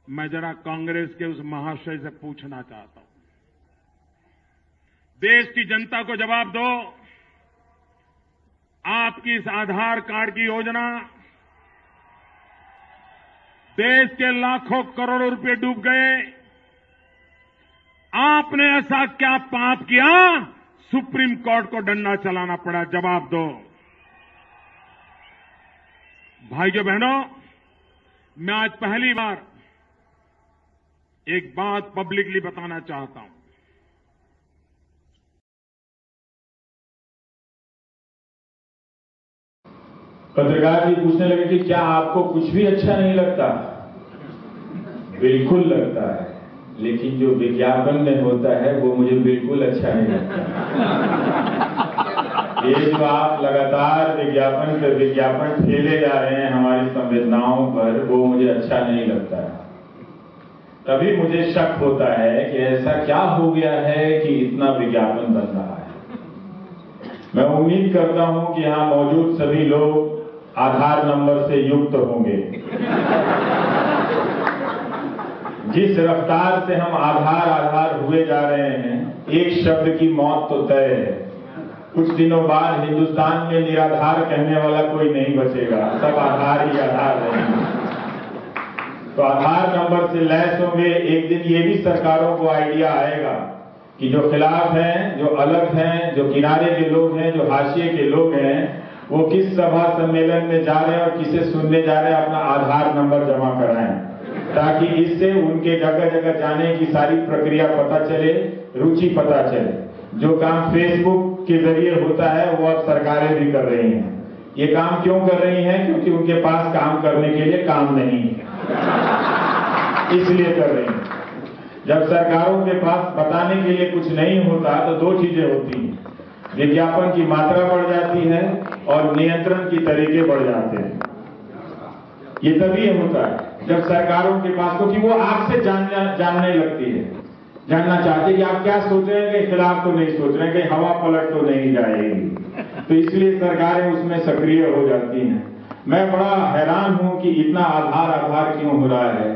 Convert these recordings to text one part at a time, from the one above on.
मैं जरा कांग्रेस के उस महाशय से पूछना चाहता हूं, देश की जनता को जवाब दो, आपकी इस आधार कार्ड की योजना देश के लाखों करोड़ों रुपए डूब गए। आपने ऐसा क्या पाप किया, सुप्रीम कोर्ट को डंडा चलाना पड़ा? जवाब दो। भाइयों बहनों, मैं आज पहली बार एक बात पब्लिकली बताना चाहता हूं। पत्रकार जी पूछने लगे कि क्या आपको कुछ भी अच्छा नहीं लगता? बिल्कुल लगता है, लेकिन जो विज्ञापन में होता है वो मुझे बिल्कुल अच्छा नहीं लगता। ये जो आप लगातार विज्ञापन पर विज्ञापन फैले जा रहे हैं हमारी संवेदनाओं पर, वो मुझे अच्छा नहीं लगता है। तभी मुझे शक होता है कि ऐसा क्या हो गया है कि इतना विज्ञापन बन रहा है। मैं उम्मीद करता हूं कि यहां मौजूद सभी लोग आधार नंबर से युक्त होंगे। जिस रफ्तार से हम आधार हुए जा रहे हैं, एक शब्द की मौत तो तय है। कुछ दिनों बाद हिंदुस्तान में निराधार कहने वाला कोई नहीं बचेगा, सब आधार ही आधार रहेंगे। तो आधार नंबर से लैस होंगे। एक दिन ये भी सरकारों को आइडिया आएगा कि जो खिलाफ हैं, जो अलग हैं, जो किनारे के लोग हैं, जो हाशिए के लोग हैं, वो किस सभा सम्मेलन में जा रहे हैं और किसे सुनने जा रहे हैं, अपना आधार नंबर जमा कराएं, ताकि इससे उनके जगह जगह जाने की सारी प्रक्रिया पता चले, रुचि पता चले। जो काम फेसबुक के जरिए होता है वो अब सरकारें भी कर रही हैं। ये काम क्यों कर रही हैं? क्योंकि उनके पास काम करने के लिए काम नहीं है, इसलिए कर रही हैं। जब सरकारों के पास बताने के लिए कुछ नहीं होता तो दो चीजें होती हैं, विज्ञापन की मात्रा बढ़ जाती है और नियंत्रण की तरीके बढ़ जाते हैं। ये तभी होता है जब सरकारों के पास, क्योंकि वो आपसे जानने लगती है, जानना चाहते हैं कि आप क्या सोच रहे हैं, कि खिलाफ तो नहीं सोच रहे हैं, कि हवा पलट तो नहीं जाएगी। तो इसलिए सरकारें उसमें सक्रिय हो जाती हैं। मैं बड़ा हैरान हूं कि इतना आधार क्यों हो रहा है।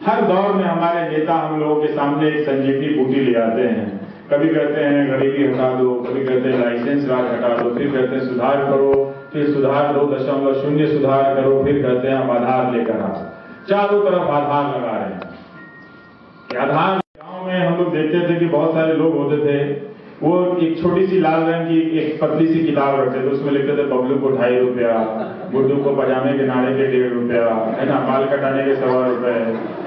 हर दौर में हमारे नेता हम लोगों के सामने एक संजीवनी बूटी ले आते हैं। कभी कहते हैं गरीबी हटा दो, कभी कहते हैं लाइसेंस राज हटा दो, फिर कहते हैं सुधार करो, फिर सुधार 2.0 सुधार करो, फिर कहते हैं हम आधार लेकर आओ। चारों तरफ आधार लगा रहे हैं। आधार गांव में हम लोग देखते थे कि बहुत सारे लोग होते थे, वो एक छोटी सी लाल रंग की एक पतली सी किताब रखते थे, उसमें लिखते थे बबलू को 2.5 रुपया, गुड्डू को पजामे के नाड़े के 1.5 रुपया, है ना, बाल कटाने के 1.25 रुपए।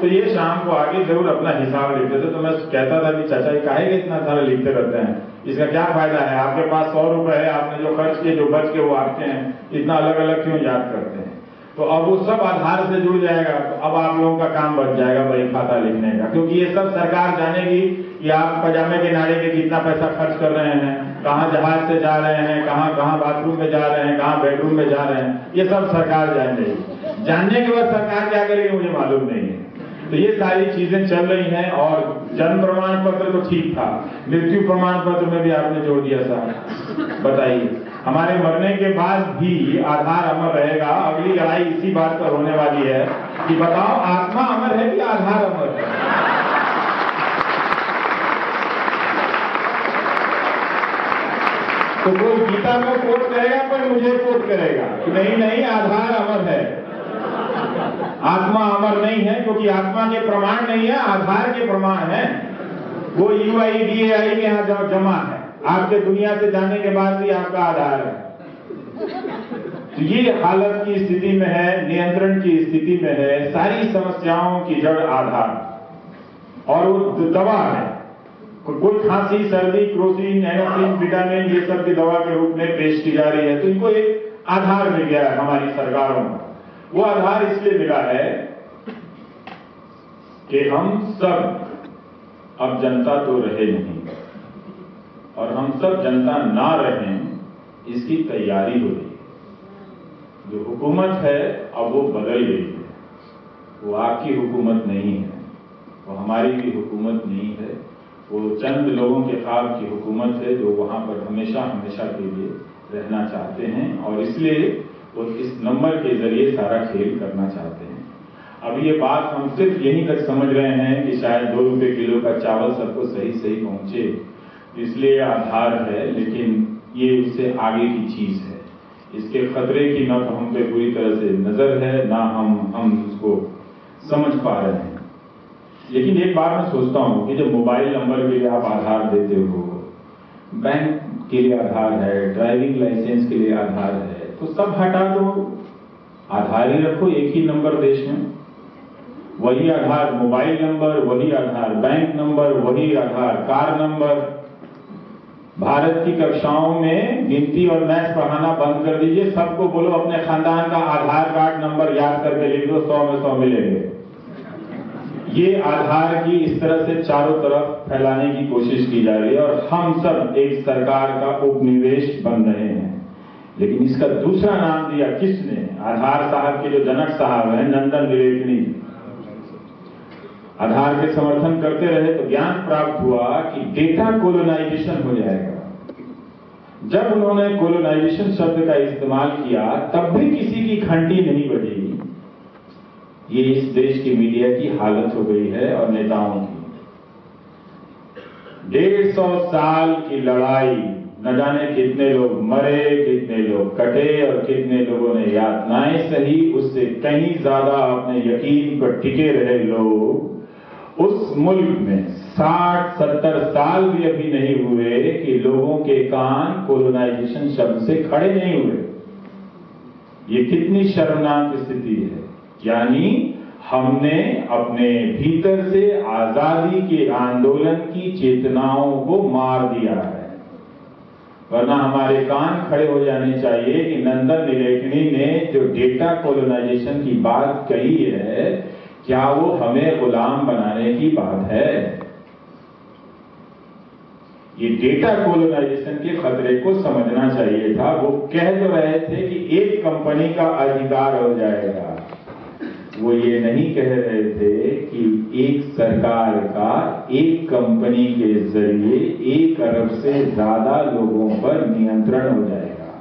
तो ये शाम को आगे जरूर अपना हिसाब लिखते थे। तो मैं कहता था कि चाचा काहे इतना सारा लिखते रहते हैं, इसका क्या फायदा है? आपके पास 100 रुपए है, आपने जो खर्च किए, जो बच के वो आपके हैं, इतना अलग अलग क्यों याद करते हैं? तो अब वो सब आधार से जुड़ जाएगा, तो अब आप लोगों का काम बच जाएगा बही खाता लिखने का, क्योंकि ये सब सरकार जानेगी कि आप पजामे के नाड़े के कितना पैसा खर्च कर रहे हैं, कहाँ जहाज से जा रहे हैं, कहाँ बाथरूम में जा रहे हैं, कहाँ बेडरूम में जा रहे हैं, ये सब सरकार जानेगी। जानने के बाद सरकार क्या करेगी मुझे मालूम नहीं है। तो ये सारी चीजें चल रही हैं। और जन्म प्रमाण पत्र तो ठीक था, मृत्यु प्रमाण पत्र में भी आपने जोड़ दिया साहब। बताइए, हमारे मरने के बाद भी आधार अमर रहेगा। अगली लड़ाई इसी बात पर होने वाली है कि बताओ आत्मा अमर है कि आधार अमर है? तो कोई गीता को कोट करेगा पर मुझे कोट करेगा कि नहीं आधार अमर है, आत्मा अमर नहीं है, क्योंकि आत्मा के प्रमाण नहीं है, आधार के प्रमाण है। वो UIDAI के यहाँ जमा है, आपके दुनिया से जाने के बाद भी आपका आधार है। तो ये हालत की स्थिति में है, नियंत्रण की स्थिति में है। सारी समस्याओं की जड़ आधार और वो दवा है। कोई खांसी, सर्दी, क्रोसिन, एनासिन, विटामिन, ये सब की दवा के रूप में पेश की जा रही है। तो इनको एक आधार मिल गया है हमारी सरकारों को। वो आधार इसलिए मिला है कि हम सब अब जनता तो रहे नहीं, और हम सब जनता ना रहें इसकी तैयारी हो रही है। जो हुकूमत है अब वो बदल गई है, वो आपकी हुकूमत नहीं है, वो हमारी भी हुकूमत नहीं है, वो चंद लोगों के ख्वाब की हुकूमत है जो वहां पर हमेशा के लिए रहना चाहते हैं, और इसलिए वो इस नंबर के जरिए सारा खेल करना चाहते हैं। अब ये बात हम सिर्फ यहीं तक समझ रहे हैं कि शायद 2 रुपए किलो का चावल सबको सही सही पहुंचे, इसलिए आधार है, लेकिन ये उससे आगे की चीज है। इसके खतरे की न तो हम पे पूरी तरह से नजर है, ना हम उसको समझ पा रहे हैं। लेकिन एक बार मैं सोचता हूं कि जब मोबाइल नंबर के लिए आप आधार देते हो, बैंक के लिए आधार है, ड्राइविंग लाइसेंस के लिए आधार है, तो सब हटा दो, आधार ही रखो, एक ही नंबर देश में, वही आधार मोबाइल नंबर, वही आधार बैंक नंबर, वही आधार कार नंबर। भारत की कक्षाओं में गिनती और मैथ्स पढ़ाना बंद कर दीजिए, सबको बोलो अपने खानदान का आधार कार्ड नंबर याद करके लिख दो, 100 में 100 मिलेंगे। ये आधार की इस तरह से चारों तरफ फैलाने की कोशिश की जा रही है और हम सब एक सरकार का उपनिवेश बन रहे हैं। लेकिन इसका दूसरा नाम दिया किसने? आधार साहब के जो जनक साहब हैं, नंदन निलेकनी, आधार के समर्थन करते रहे तो ज्ञान प्राप्त हुआ कि डेटा कोलोनाइजेशन हो जाएगा। जब उन्होंने कोलोनाइजेशन शब्द का इस्तेमाल किया तब भी किसी की घंटी नहीं बजी। ये इस देश की मीडिया की हालत हो गई है और नेताओं की। 150 साल की लड़ाई, न जाने कितने लोग मरे, कितने लोग कटे और कितने लोगों ने यातनाएं सही, उससे कहीं ज्यादा अपने यकीन पर टिके रहे लोग उस मुल्क में 60-70 साल भी अभी नहीं हुए कि लोगों के कान कोलोनाइजेशन शब्द से खड़े नहीं हुए। ये कितनी शर्मनाक स्थिति है। यानी हमने अपने भीतर से आजादी के आंदोलन की चेतनाओं को मार दिया है। वरना हमारे कान खड़े हो जाने चाहिए कि नंदन निलेकनी ने जो डेटा कोलोनाइजेशन की बात कही है, क्या वो हमें गुलाम बनाने की बात है? ये डेटा कोलोनाइजेशन के खतरे को समझना चाहिए था। वो कह तो रहे थे कि एक कंपनी का अधिकार हो जाएगा, वो ये नहीं कह रहे थे कि एक सरकार का एक कंपनी के जरिए 1 अरब से ज्यादा लोगों पर नियंत्रण हो जाएगा।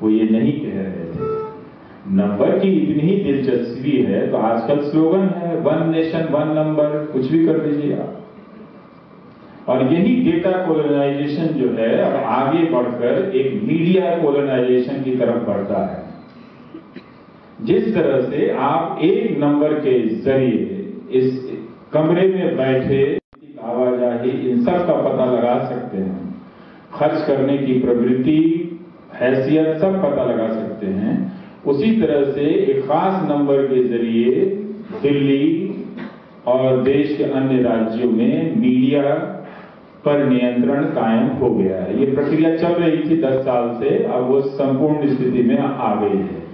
वो ये नहीं कह रहे थे। नंबर की इतनी ही दिलचस्पी है तो आजकल स्लोगन है 1 नेशन 1 नंबर, कुछ भी कर दीजिए आप। और यही डेटा कोलोनाइजेशन जो है अब आगे बढ़कर एक मीडिया कोलोनाइजेशन की तरफ बढ़ता है। जिस तरह से आप एक नंबर के जरिए इस कमरे में बैठे आवाजाही इन सब का पता लगा सकते हैं, खर्च करने की प्रवृत्ति, हैसियत सब पता लगा सकते हैं, उसी तरह से एक खास नंबर के जरिए दिल्ली और देश के अन्य राज्यों में मीडिया पर नियंत्रण कायम हो गया है। ये प्रक्रिया चल रही थी 10 साल से, अब वो संपूर्ण स्थिति में आ गई है।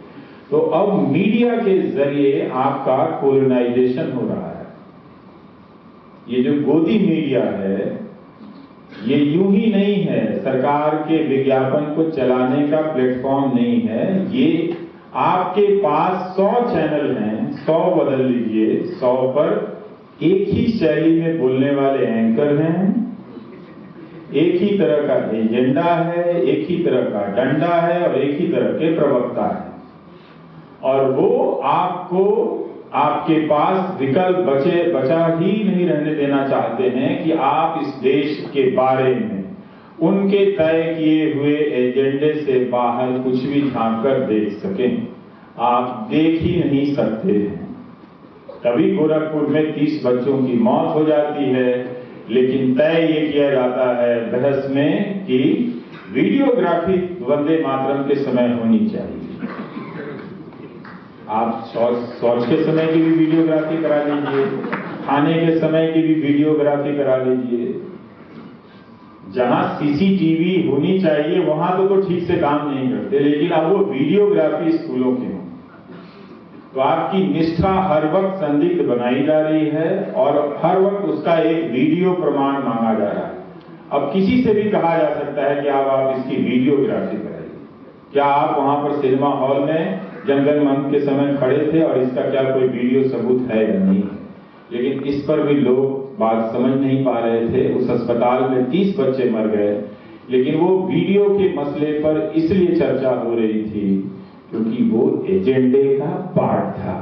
तो अब मीडिया के जरिए आपका कोलोनाइजेशन हो रहा है। ये जो गोदी मीडिया है, ये यूं ही नहीं है, सरकार के विज्ञापन को चलाने का प्लेटफॉर्म नहीं है। ये आपके पास 100 चैनल हैं, 100 बदल लीजिए, 100 पर एक ही शैली में बोलने वाले एंकर हैं, एक ही तरह का एजेंडा है, एक ही तरह का डंडा है और एक ही तरह के प्रवक्ता है। और वो आपको आपके पास विकल्प बचा ही नहीं रहने देना चाहते हैं कि आप इस देश के बारे में उनके तय किए हुए एजेंडे से बाहर कुछ भी झांक कर देख सकें। आप देख ही नहीं सकते हैं। कभी गोरखपुर में 30 बच्चों की मौत हो जाती है, लेकिन तय ये किया जाता है बहस में कि वीडियोग्राफी वंदे मातरम के समय होनी चाहिए। आप शौच के समय की भी वीडियोग्राफी करा लीजिए, खाने के समय की भी वीडियोग्राफी करा लीजिए। जहां सीसीटीवी होनी चाहिए वहां तो ठीक से काम नहीं करते, लेकिन अब वो वीडियोग्राफी स्कूलों के हों तो आपकी निष्ठा हर वक्त संदिग्ध बनाई जा रही है और हर वक्त उसका एक वीडियो प्रमाण मांगा जा रहा है। अब किसी से भी कहा जा सकता है कि आप इसकी वीडियोग्राफी कराइए। क्या आप वहां पर सिनेमा हॉल में जंगल मन के समय खड़े थे और इसका क्या कोई वीडियो सबूत है या नहीं? लेकिन इस पर भी लोग बात समझ नहीं पा रहे थे। उस अस्पताल में 30 बच्चे मर गए, लेकिन वो वीडियो के मसले पर इसलिए चर्चा हो रही थी क्योंकि वो एजेंडे का पार्ट था।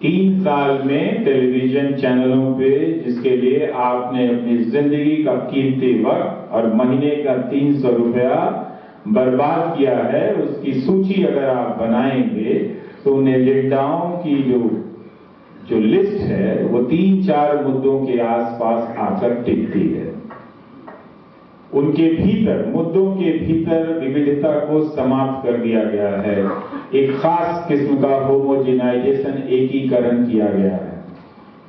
3 साल में टेलीविजन चैनलों पे जिसके लिए आपने अपनी जिंदगी का कीमती वक्त और महीने का 300 रुपया बर्बाद किया है, उसकी सूची अगर आप बनाएंगे तो उन एजेंडाओं की जो लिस्ट है वो 3-4 मुद्दों के आसपास आकर टिकती है। उनके भीतर, मुद्दों के भीतर विविधता को समाप्त कर दिया गया है। एक खास किस्म का होमोजेनाइजेशन, एकीकरण किया गया है।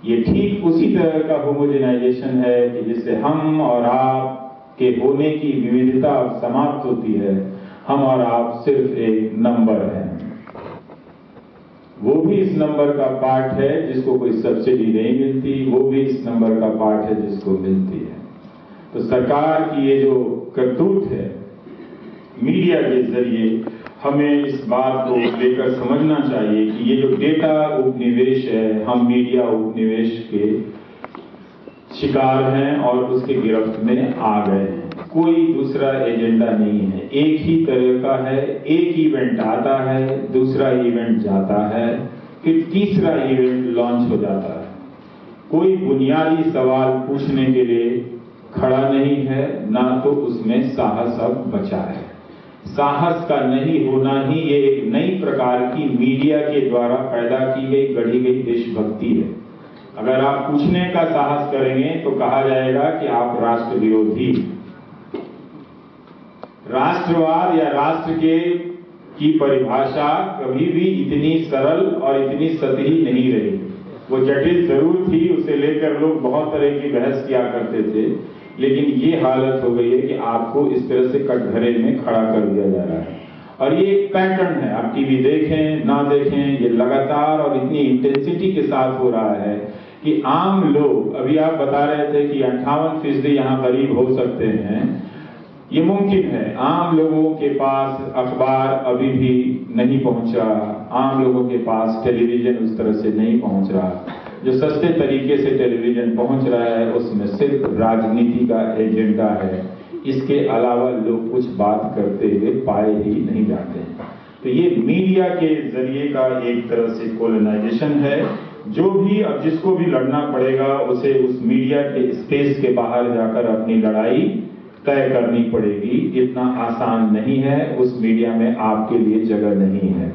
ये ठीक उसी तरह का होमोजेनाइजेशन है कि जिससे हम और आप के होने की विविधता अब समाप्त होती है। हम और आप सिर्फ एक नंबर हैं। वो भी इस नंबर का पार्ट है जिसको कोई सब्सिडी नहीं मिलती, वो भी इस नंबर का पार्ट है जिसको मिलती है। तो सरकार की ये जो करतूत है मीडिया के जरिए, हमें इस बात को लेकर समझना चाहिए कि ये जो डेटा उपनिवेश है, हम मीडिया उपनिवेश के शिकार हैं और उसके गिरफ्त में आ गए हैं। कोई दूसरा एजेंडा नहीं है, एक ही तरह का है। एक इवेंट आता है, दूसरा इवेंट जाता है, फिर तीसरा इवेंट लॉन्च हो जाता है। कोई बुनियादी सवाल पूछने के लिए खड़ा नहीं है, ना तो उसमें साहस अब बचा है। साहस का नहीं होना ही ये एक नई प्रकार की मीडिया के द्वारा पैदा की गई, गढ़ी गई देशभक्ति है। अगर आप पूछने का साहस करेंगे तो कहा जाएगा कि आप राष्ट्र विरोधी। राष्ट्रवाद या राष्ट्र की परिभाषा कभी भी इतनी सरल और इतनी सतही नहीं रही। वो जटिल जरूर थी, उसे लेकर लोग बहुत तरह की बहस किया करते थे, लेकिन ये हालत हो गई है कि आपको इस तरह से कटघरे में खड़ा कर दिया जा रहा है। और ये एक पैटर्न है, आप टीवी देखें ना देखें, ये लगातार और इतनी इंटेंसिटी के साथ हो रहा है कि आम लोग, अभी आप बता रहे थे कि 58% यहाँ गरीब हो सकते हैं, ये मुमकिन है। आम लोगों के पास अखबार अभी भी नहीं पहुंच रहा, आम लोगों के पास टेलीविजन उस तरह से नहीं पहुंच रहा। जो सस्ते तरीके से टेलीविजन पहुंच रहा है उसमें सिर्फ राजनीति का एजेंडा है, इसके अलावा लोग कुछ बात करते हुए पाए ही नहीं जाते हैं। तो ये मीडिया के जरिए का एक तरह से कोलोनाइजेशन है। जो भी, अब जिसको भी लड़ना पड़ेगा उसे उस मीडिया के स्पेस के बाहर जाकर अपनी लड़ाई तय करनी पड़ेगी। इतना आसान नहीं है, उस मीडिया में आपके लिए जगह नहीं है।